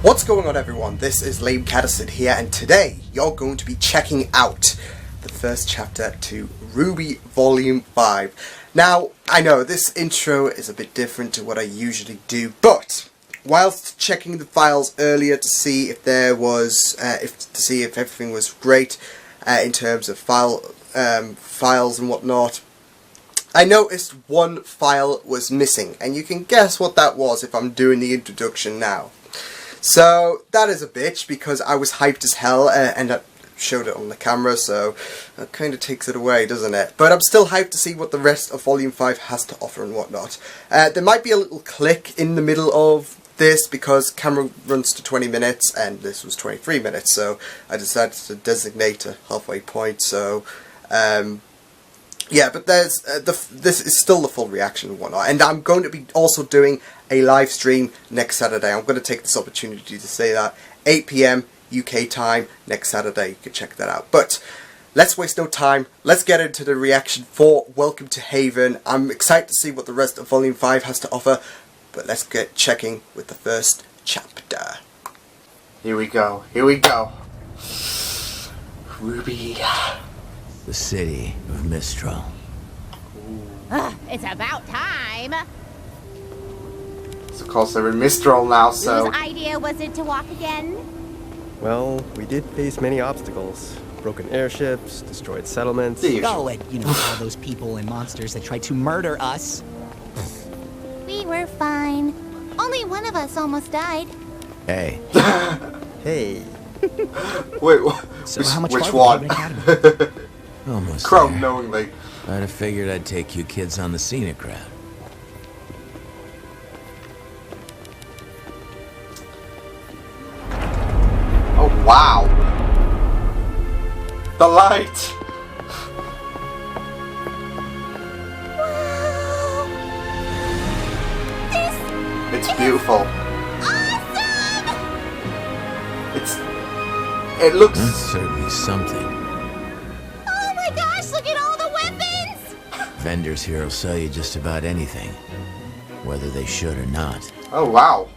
What's going on, everyone? This is Liam Catterson here, and today you're going to be checking out the first chapter to RWBY Volume 5. Now, I know this intro is a bit different to what I usually do, but whilst checking the files earlier to see if there was, if everything was great in terms of files and whatnot, I noticed one file was missing, and you can guess what that was if I'm doing the introduction now. So that is a bitch, because I was hyped as hell and I showed it on the camera, so that kind of takes it away, doesn't it? But I'm still hyped to see what the rest of Volume 5 has to offer and whatnot. There might be a little click in the middle of this because camera runs to 20 minutes and this was 23 minutes, so I decided to designate a halfway point. So yeah, but there's this is still the full reaction and whatnot, and I'm going to be also doing a live stream next Saturday. I'm going to take this opportunity to say that 8 PM UK time next Saturday. You can check that out. But let's waste no time. Let's get into the reaction for Welcome to Haven. I'm excited to see what the rest of Volume 5 has to offer, but let's get checking with the first chapter. Here we go. Here we go. RWBY. The city of Mistral. It's about time. So of course they're in Mistral now, so... Whose idea was it to walk again? Well, we did face many obstacles. Broken airships, destroyed settlements. Oh, and, you know, all those people and monsters that tried to murder us. We were fine. Only one of us almost died. Hey. Hey. Wait, So how much which farther one? do we have in Academy? Almost Crow there. knowingly. I'd have figured I'd take you kids on the scenic route. Oh wow. The light. Wow. It's beautiful. Awesome! It looks... That's certainly something. Oh my gosh, look at all the weapons! Vendors here will sell you just about anything, whether they should or not. Oh wow.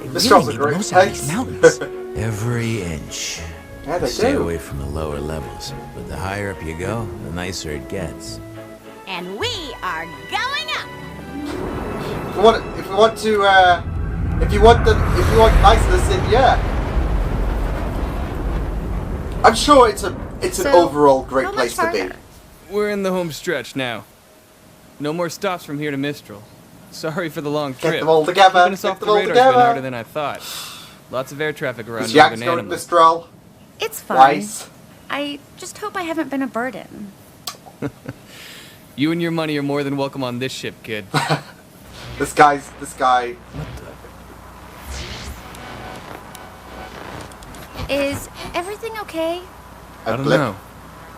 They This really shows a made the great most out of place. these mountains. Every inch. Yeah, they Stay do. away from the lower levels, but the higher up you go, the nicer it gets. And we are going up! If you want niceness, then yeah. I'm sure it's an overall great place to be. We're in the home stretch now. No more stops from here to Mistral. Sorry for the long trip. Get them all together. Keeping us Get off the them all radar's been together. harder than I thought. Lots of air traffic around Is Northern Jack's going to Animal. Mistral? It's fine. Twice. I just hope I haven't been a burden. You and your money are more than welcome on this ship, kid. This guy. Is everything okay? I don't know.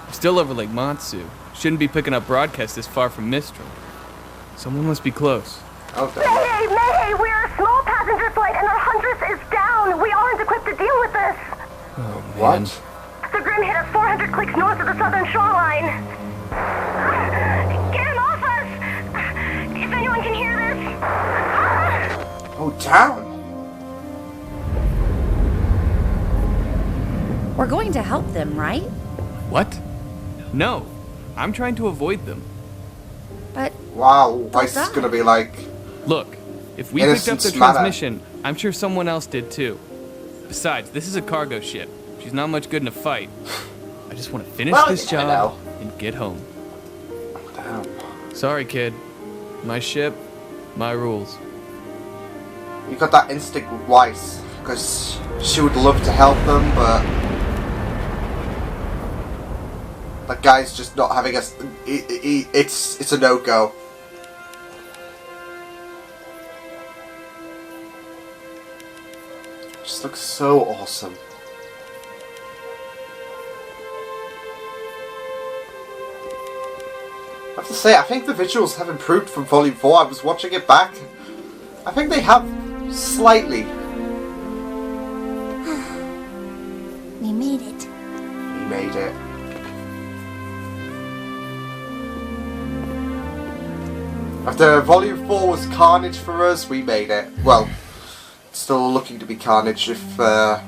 I'm still over Lake Matsu. Shouldn't be picking up broadcasts this far from Mistral. Someone must be close. Okay. Mayday! We're a small passenger flight and our Huntress is down! We aren't equipped to deal with this! Oh, man. What? The Grim hit us 400 clicks north of the southern shoreline! Get him off us! If anyone can hear this! Oh, down. We're going to help them, right? What? No. I'm trying to avoid them. But Wow, Vice is going to be like... Look, if we picked up Innocence the matter. transmission, I'm sure someone else did too. Besides, this is a cargo ship. She's not much good in a fight. I just want to finish this yeah, I job know. and get home. Damn. Sorry, kid. My ship, my rules. You got that instinct with Weiss, because she would love to help them, but... That guy's just not having us. It's a no-go. Just looks so awesome. I have to say, I think the visuals have improved from Volume 4. I was watching it back. I think they have slightly. We made it. We made it. After Volume 4 was carnage for us, we made it. Well, still looking to be carnage if Hello?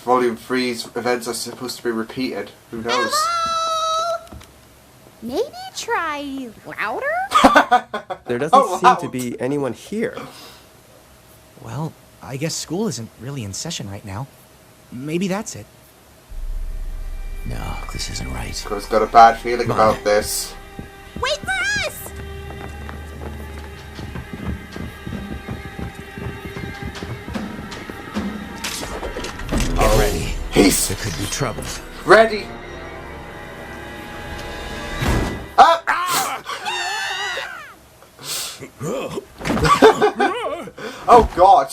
Volume 3's events are supposed to be repeated. Who knows? Hello? Maybe try louder? There doesn't Oh, seem loud. to be anyone here. Well, I guess school isn't really in session right now. Maybe that's it. No, this isn't right. I've got a bad feeling Come on. about this. Wait for us! Get ready. He's There could be trouble. ready. Ah! Oh God!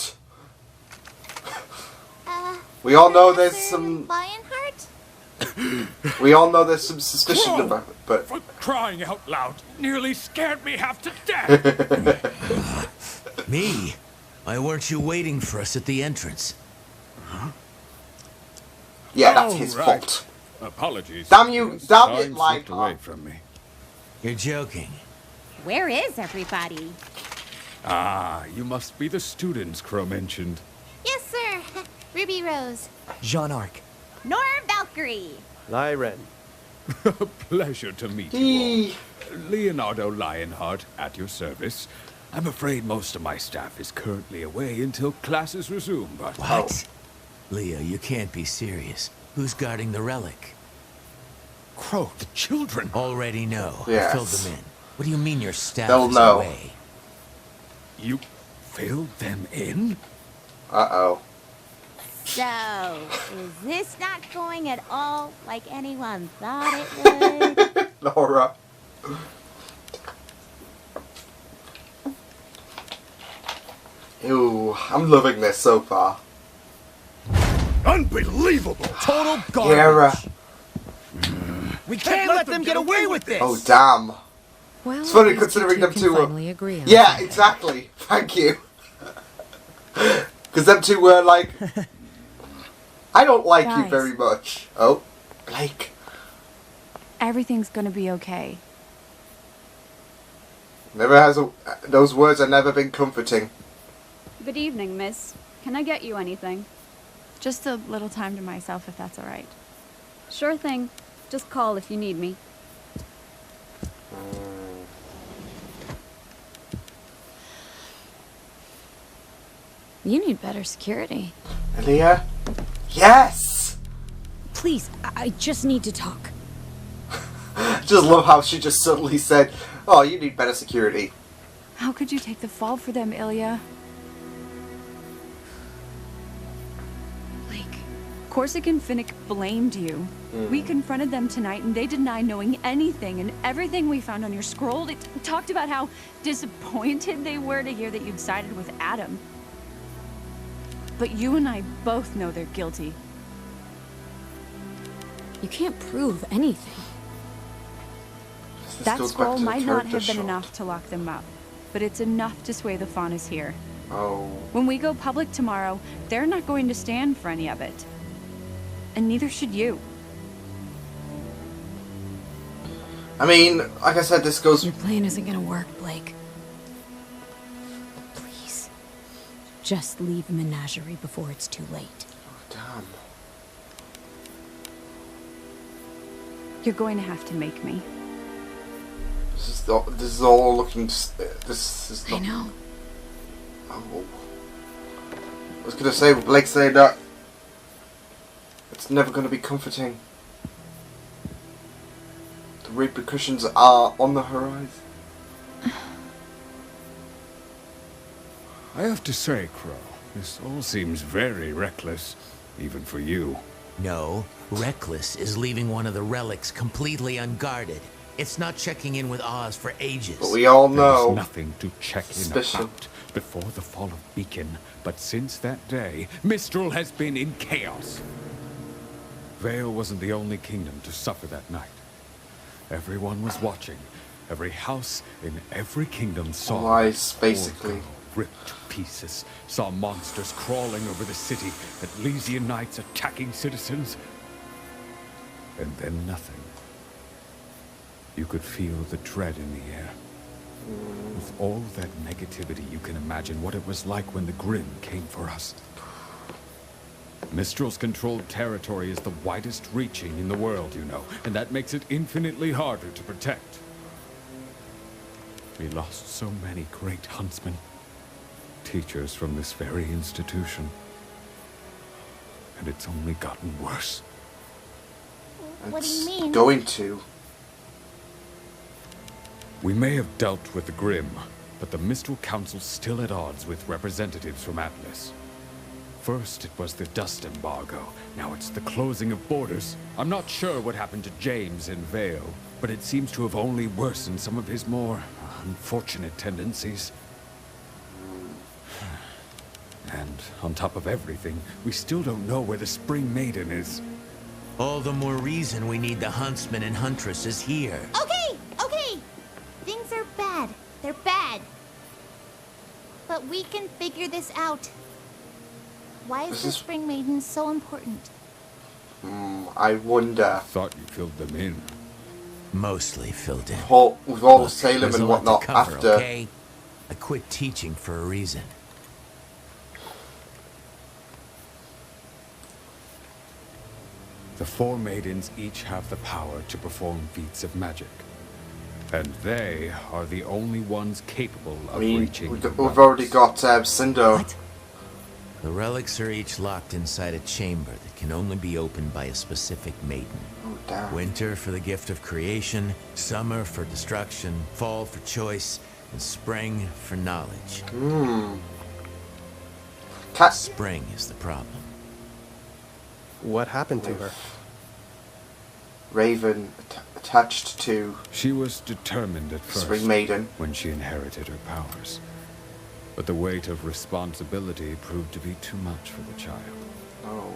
We all know there's some. Lionheart? We all know there's some suspicion about it, but For crying out loud, nearly scared me half to death. Me? Why weren't you waiting for us at the entrance? yeah, that's Oh, his right. fault. Apologies. Damn you! Damn it, Time slipped Lionheart. away from me. You're joking. Where is everybody? Ah, you must be the students Crow mentioned. Yes, sir. Ruby Rose. Jean Arc. Nor Valkyrie. Lyren. Pleasure to meet you Eee. all. Leonardo Lionheart, at your service. I'm afraid most of my staff is currently away until classes resume, but... What? Leo, you can't be serious. Who's guarding the relic? Crow, the children! Already know. Yes. I filled them in. What do you mean your staff They'll is know. away? You filled them in? Uh-oh. So, is this not going at all like anyone thought it would? Laura. Ew, I'm loving this so far. Unbelievable! Total Yara. garbage. We can't let them get away with this. Oh, damn. Well, It's funny at least you considering two them can two were. finally agree on Yeah, something. exactly. Thank you. Because them two were like. I don't like you Guys. very much. Oh, Blake. Everything's gonna be okay. Never has a. Those words have never been comforting. Good evening, miss. Can I get you anything? Just a little time to myself, if that's all right. Sure thing. Just call if you need me. You need better security. Aaliyah? Yes! Please, I just need to talk. I just love how she just suddenly said, oh, you need better security. How could you take the fall for them, Ilya? Blake. Corsic and Finnick blamed you. We confronted them tonight and they denied knowing anything, and everything we found on your scroll, they talked about how disappointed they were to hear that you'd sided with Adam. But you and I both know they're guilty. You can't prove anything. This That goes back scroll to the might not character have been shot. enough to lock them up, but it's enough to sway the Faunas here. Oh. When we go public tomorrow, they're not going to stand for any of it. And neither should you. I mean, like I said, this goes. Your plan isn't gonna work, Blake. Please. Just leave Menagerie before it's too late. Damn. You're going to have to make me. This is all looking. This is I not. know. Oh. I was gonna say, Blake saying that. It's never gonna be comforting. The repercussions are on the horizon. I have to say, Crow, this all seems very reckless, even for you. No, reckless is leaving one of the relics completely unguarded. It's not checking in with Oz for ages. But we all There know. was nothing to check in Suspicion. about before the fall of Beacon, but since that day, Mistral has been in chaos. Vale wasn't the only kingdom to suffer that night. Everyone was watching. Every house in every kingdom saw Lies, Poor basically. girl ripped to pieces, saw monsters crawling over the city, Atlesian knights attacking citizens, and then nothing. You could feel the dread in the air. With all that negativity, you can imagine what it was like when the Grimm came for us. Mistral's controlled territory is the widest reaching in the world, you know, and that makes it infinitely harder to protect. We lost so many great huntsmen, teachers from this very institution. And it's only gotten worse. What do you mean? Going to. We may have dealt with the Grimm, but the Mistral Council's still at odds with representatives from Atlas. First, it was the dust embargo. Now it's the closing of borders. I'm not sure what happened to James in Vale, but it seems to have only worsened some of his more unfortunate tendencies. And on top of everything, we still don't know where the Spring Maiden is. All the more reason we need the huntsmen and huntresses here. Okay, okay. Things are bad. They're bad. But we can figure this out. Why is the Spring Maiden so important? I wonder. Thought you filled them in. Mostly filled in. With all the Look, Salem there's and a lot to whatnot cover, after. okay? I quit teaching for a reason. The four maidens each have the power to perform feats of magic. And they are the only ones capable of reaching the we've already got Cinder. What? The relics are each locked inside a chamber that can only be opened by a specific maiden. Oh, damn. Winter for the gift of creation, summer for destruction, fall for choice, and spring for knowledge. Spring is the problem. What happened to her? Raven attached to She was determined at first Spring Maiden when she inherited her powers. But the weight of responsibility proved to be too much for the child. Oh.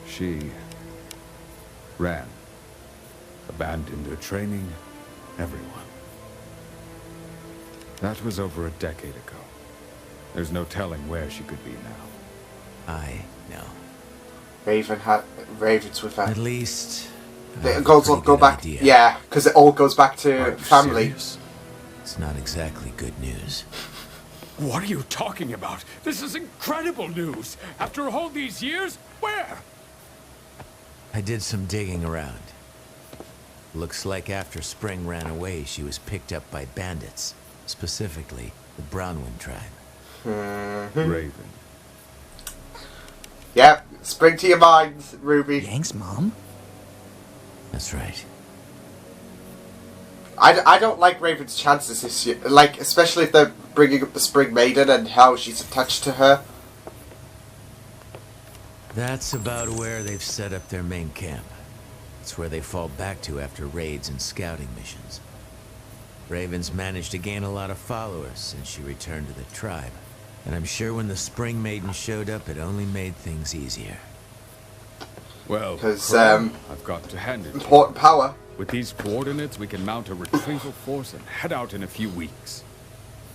She ran, abandoned her training, everyone. That was over a decade ago. There's no telling where she could be now. I know. Raven's with her. At least It goes go back. idea. Yeah, because it all goes back to family. Serious? It's not exactly good news. What are you talking about? This is incredible news! After all these years, where? I did some digging around. Looks like after Spring ran away, she was picked up by bandits. Specifically, the Brownwind tribe. Raven. Yep, spring to your mind, Ruby. Yang's mom? That's right. I don't like Raven's chances this year. Like, especially if they're bringing up the Spring Maiden and how she's attached to her. That's about where they've set up their main camp. It's where they fall back to after raids and scouting missions. Raven's managed to gain a lot of followers since she returned to the tribe. And I'm sure when the Spring Maiden showed up, it only made things easier. Well, 'Cause, I've got to hand it. Important power. With these coordinates, we can mount a retrieval force and head out in a few weeks.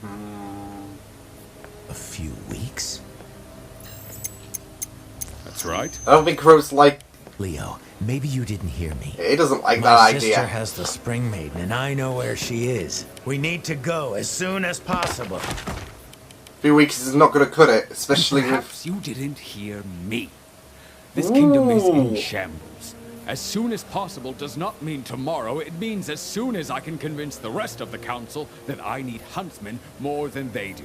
A few weeks? That's right. I don't think Crow's like... Leo, maybe you didn't hear me. He doesn't like My that sister idea. has the Spring Maiden, and I know where she is. We need to go as soon as possible. A few weeks is not going to cut it, especially Perhaps you didn't hear me. This kingdom is in shambles. As soon as possible does not mean tomorrow. It means as soon as I can convince the rest of the council that I need huntsmen more than they do.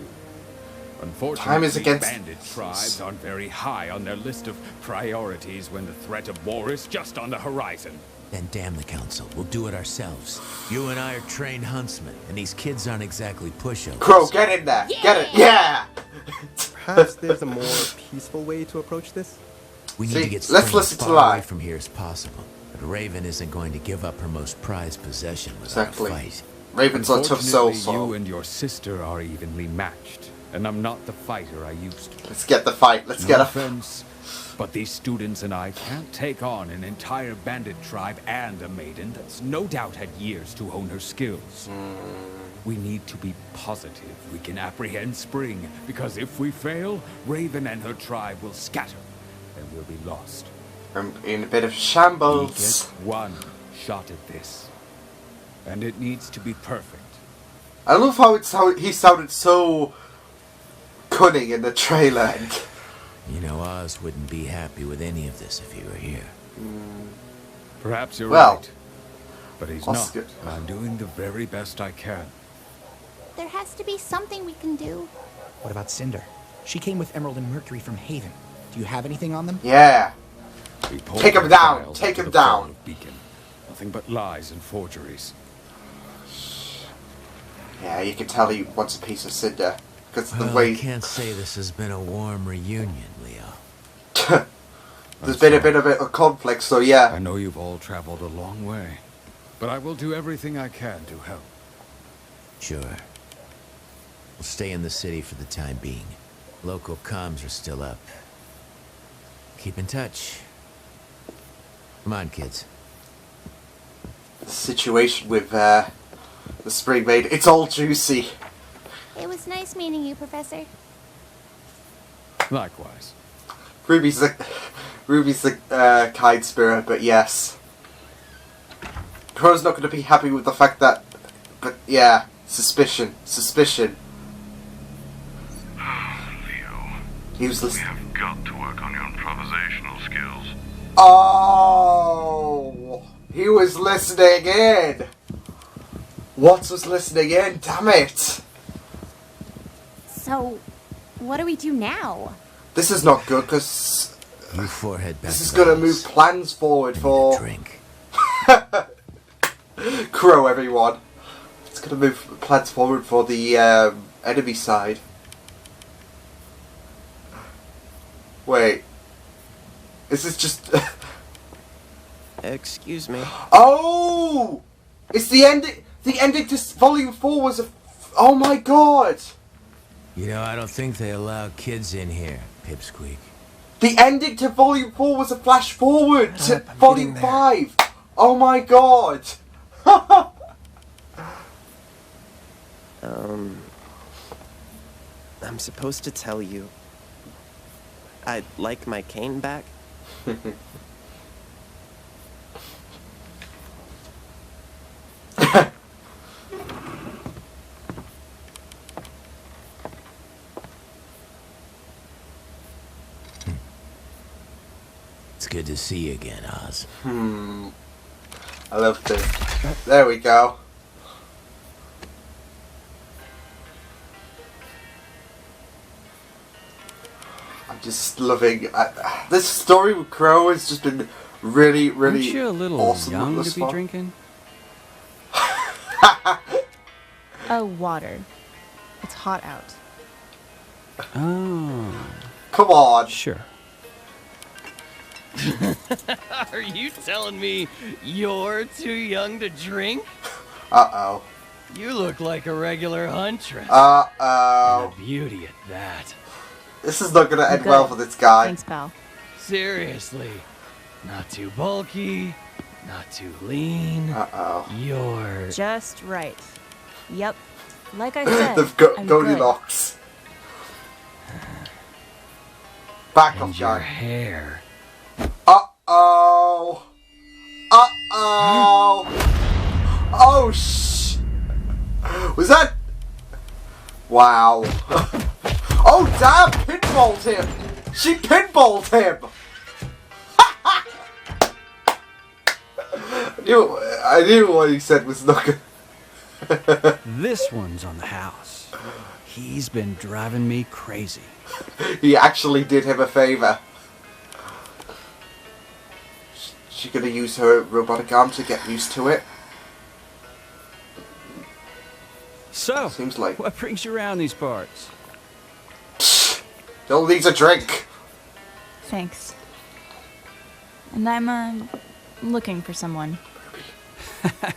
Unfortunately, Time is against bandit tribes aren't very high on their list of priorities when the threat of war is just on the horizon. Then damn the council. We'll do it ourselves. You and I are trained huntsmen, and these kids aren't exactly pushovers. Crow, get in there. Get it. Yeah. Perhaps there's a more peaceful way to approach this? We need See, to get let's Spring listen as to far away Live. from here as possible. But Raven isn't going to give up her most prized possession without Exactly. a fight. Raven's a tough soul, Unfortunately, you so and your sister are evenly matched, and I'm not the fighter I used to. let's get the fight. Let's No get a... offense, but these students and I can't take on an entire bandit tribe and a maiden that's no doubt had years to hone her skills. We need to be positive we can apprehend Spring, because if we fail, Raven and her tribe will scatter, and we'll be lost. I'm in a bit of We shambles. get one shot at this, and it needs to be perfect. I love how he sounded so cunning in the trailer. You know, Oz wouldn't be happy with any of this if he were here. Perhaps you're Well, right. But he's Oscar. not. And I'm doing the very best I can. There has to be something we can do. What about Cinder? She came with Emerald and Mercury from Haven. Do you have anything on them? Yeah. Report Take him the down. files Take into him the fall down. of Beacon. Nothing but lies and forgeries. Yeah, you can tell he wants a piece of Cinder. Because Well, the way... I can't say this has been a warm reunion, Leo. There's been a bit of conflict, so yeah. I know you've all traveled a long way. But I will do everything I can to help. Sure. We'll stay in the city for the time being. Local comms are still up. Keep in touch. Come on, kids. The situation with the Spring Maiden, it's all juicy. It was nice meeting you, Professor. Likewise. Ruby's the kind spirit, but yes. Crow's not going to be happy with the fact that... But yeah, suspicion. Leo, He was we listening. have got to work on your improvisational skills. Oh! He was listening in! Watts was listening in, damn it! So, what do we do now? This is not good, because... You four head back. This is going to move plans forward for... Drink. Crow, everyone. It's going to move plans forward for the enemy side. Wait. Is this just... Excuse me. Oh! It's the ending... The ending to Volume 4 was a... Oh my god! You know, I don't think they allow kids in here, Pipsqueak. The ending to Volume 4 was a flash forward to Volume 5! Oh my god! I'm supposed to tell you. I'd like my cane back. It's good to see you again, Oz. I love this. There we go. I'm just loving... this story with Crow has just been really, really Aren't you a little awesome young thus to be far. drinking? Oh, water. It's hot out. Oh. Come on. Sure. Are you telling me you're too young to drink? Uh-oh. You look like a regular huntress. Uh-oh. And a beauty at that. This is not going to end well for this guy. Thanks, pal. Seriously. Not too bulky, not too lean. Uh-oh. You're... Just right. Yep. Like I said, The I'm Goldilocks. Back and off, your guy. hair. Uh-oh. Uh-oh. Oh, was that... Wow. Oh, damn! Pinballed him! She pinballed him! I knew what he said was not good. This one's on the house. He's been driving me crazy. He actually did him a favor. She gonna use her robotic arm to get used to it? So, seems like what brings you around these parts? Still needs a drink. Thanks. And I'm, looking for someone.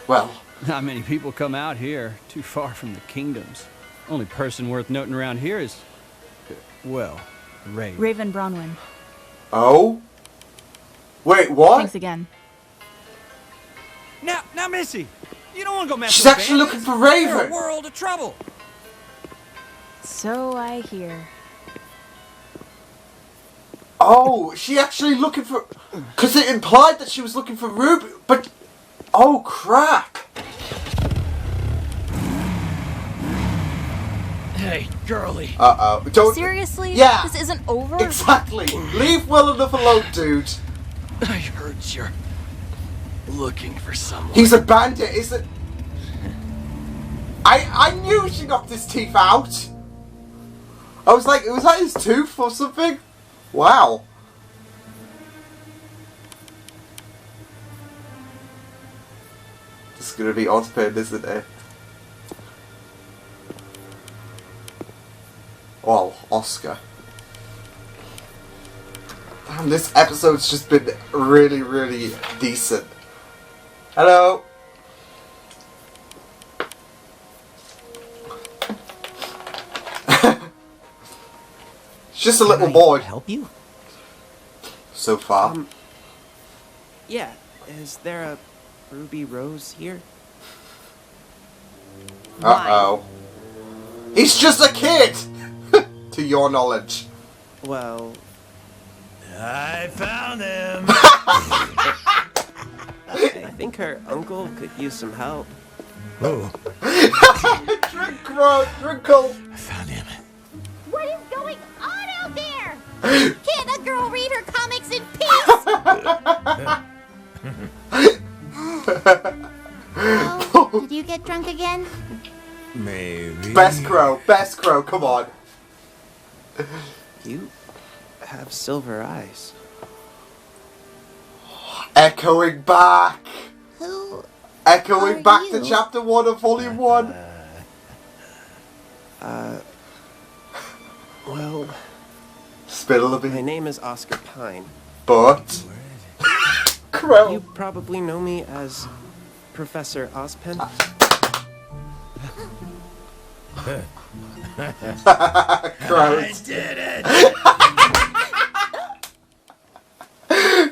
Well, not many people come out here, too far from the kingdoms. Only person worth noting around here is, well, Raven. Raven Bronwyn. Oh? Wait, what? Thanks again. Now, Missy, you don't want to go mess She's with actually bandits. looking for Raven. They're a world of trouble. So I hear. Oh, she actually looking for... Because it implied that she was looking for Ruby, but... Oh, crap. Hey, girly. Uh-oh. Don't... Seriously? Yeah. This isn't over? Exactly. Leave well enough alone, dude. I heard you're looking for someone. He's a bandit, isn't... I knew she knocked his teeth out. I was like, was that his tooth or something? Wow. This is gonna be Ozpin, isn't it? Well, Oscar. Damn, this episode's just been really, really decent. Hello. Just a little boy. Help you? So far. Yeah. Is there a ruby rose here? Uh-oh. He's just a kid! To your knowledge. Well... I found him! I think her uncle could use some help. Oh. Drinkle! I found him. What is going on out there? Can't a girl read her comics in peace? Oh, did you get drunk again? Maybe. Best crow, come on. You have silver eyes. Echoing back. Who Echoing are back you? to chapter 1 of volume 1. Well... Spill a bit. My name is Oscar Pine. But... Crow. You probably know me as Professor Ozpin. Crows. I did it!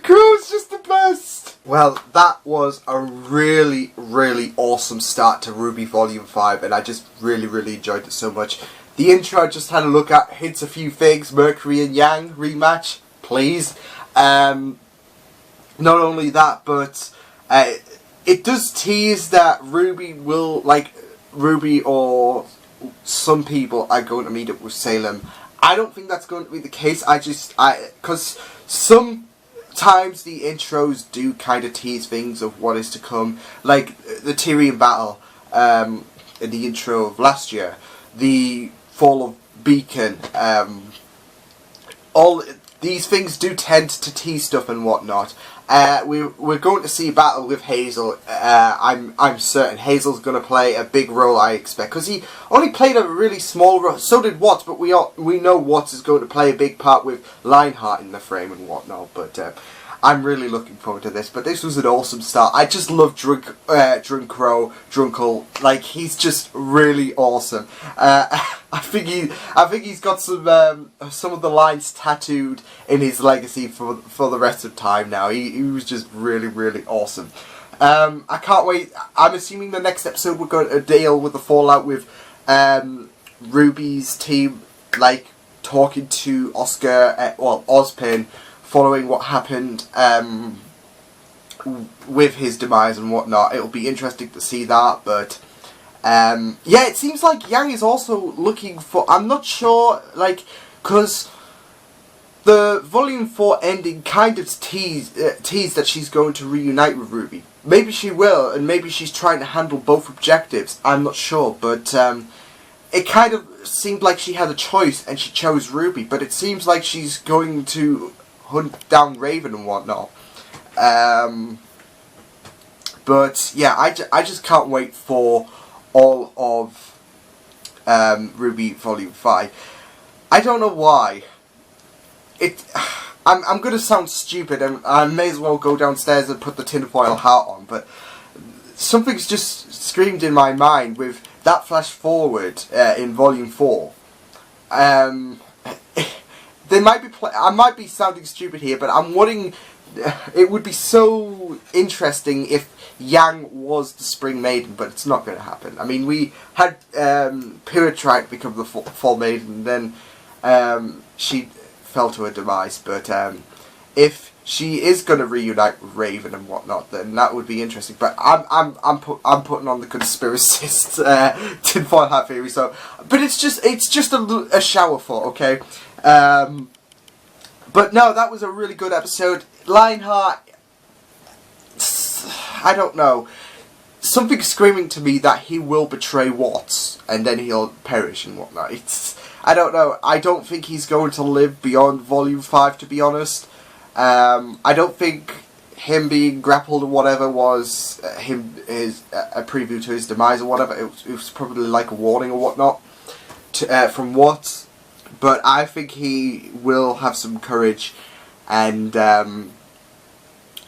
Crow's just the best! Well, that was a really, really awesome start to RWBY Volume 5, and I just really, really enjoyed it so much. The intro I just had a look at, hints a few things, Mercury and Yang rematch, please. Not only that, but it does tease that RWBY will, like, RWBY or some people are going to meet up with Salem. I don't think that's going to be the case. Because sometimes the intros do kind of tease things of what is to come. Like the Tyrion battle in the intro of last year. The fall of Beacon. All these things do tend to tease stuff and whatnot. We're going to see a battle with Hazel. I'm certain Hazel's going to play a big role, I expect, because he only played a really small role. So did Watts, but we know Watts is going to play a big part with Lionheart in the frame and whatnot. But I'm really looking forward to this. But this was an awesome start. I just love Drunkle. Like, he's just really awesome. I think he's got some of the lines tattooed in his legacy for the rest of time now. He was just really, really awesome. I can't wait. I'm assuming the next episode we're going to deal with the fallout with RWBY's team, like, talking to Oscar, Ozpin, following what happened with his demise and whatnot. It'll be interesting to see that, but yeah, it seems like Yang is also looking for... I'm not sure, like, because the Volume 4 ending kind of teased that she's going to reunite with RWBY. Maybe she will, and maybe she's trying to handle both objectives. I'm not sure, but it kind of seemed like she had a choice, and she chose RWBY, but it seems like she's going to hunt down Raven and whatnot. But yeah, I just can't wait for all of RWBY Volume 5. I don't know why. I'm going to sound stupid, and I may as well go downstairs and put the tinfoil hat on, but something's just screamed in my mind with that flash forward in Volume 4. I might be sounding stupid here, but I'm wanting... It would be so interesting if Yang was the Spring Maiden, but it's not going to happen. I mean, we had Pyrrha try to become the Fall Maiden, and then she fell to her demise, but if she is going to reunite with Raven and whatnot, then that would be interesting. But I'm putting on the conspiracist tinfoil hat theory. So, but it's just a shower thought, okay. But no, that was a really good episode. Lionheart, I don't know. Something's screaming to me that he will betray Watts and then he'll perish and whatnot. I don't know. I don't think he's going to live beyond Volume 5, to be honest. I don't think him being grappled or whatever was a preview to his demise or whatever. It was probably like a warning or whatnot from Watts. But I think he will have some courage and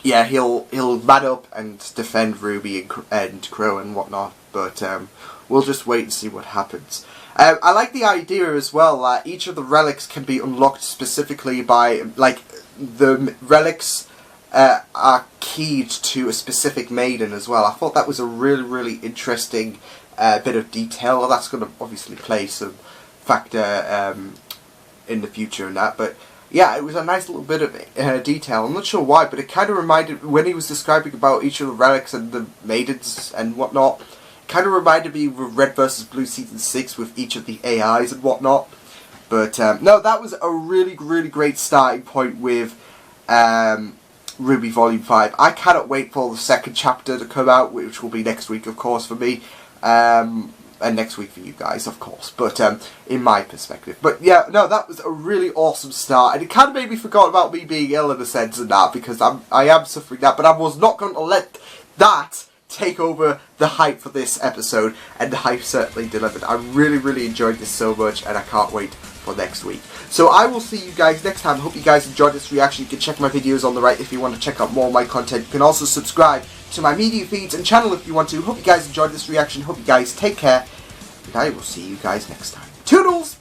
yeah, he'll mad up and defend Ruby and Crow and whatnot. But we'll just wait and see what happens. I like the idea as well that each of the relics can be unlocked specifically by, like, the relics are keyed to a specific Maiden as well. I thought that was a really, really interesting bit of detail. That's going to obviously play some factor in the future and that, but yeah, it was a nice little bit of detail. I'm not sure why, but it kind of reminded, when he was describing about each of the relics and the Maidens and whatnot, it kind of reminded me of Red vs. Blue Season 6 with each of the AIs and whatnot. But no, that was a really, really great starting point with RWBY Volume 5. I cannot wait for the second chapter to come out, which will be next week, of course, for me. And next week for you guys, of course, but in my perspective. But yeah, no, that was a really awesome start, and it kind of made me forget about me being ill in a sense and that, because I am suffering that, but I was not going to let that take over the hype for this episode, and the hype certainly delivered. I really, really enjoyed this so much, and I can't wait for next week. So I will see you guys next time. Hope you guys enjoyed this reaction. You can check my videos on the right if you want to check out more of my content. You can also subscribe to my media feeds and channel if you want to. Hope you guys enjoyed this reaction. Hope you guys take care. And I will see you guys next time. Toodles!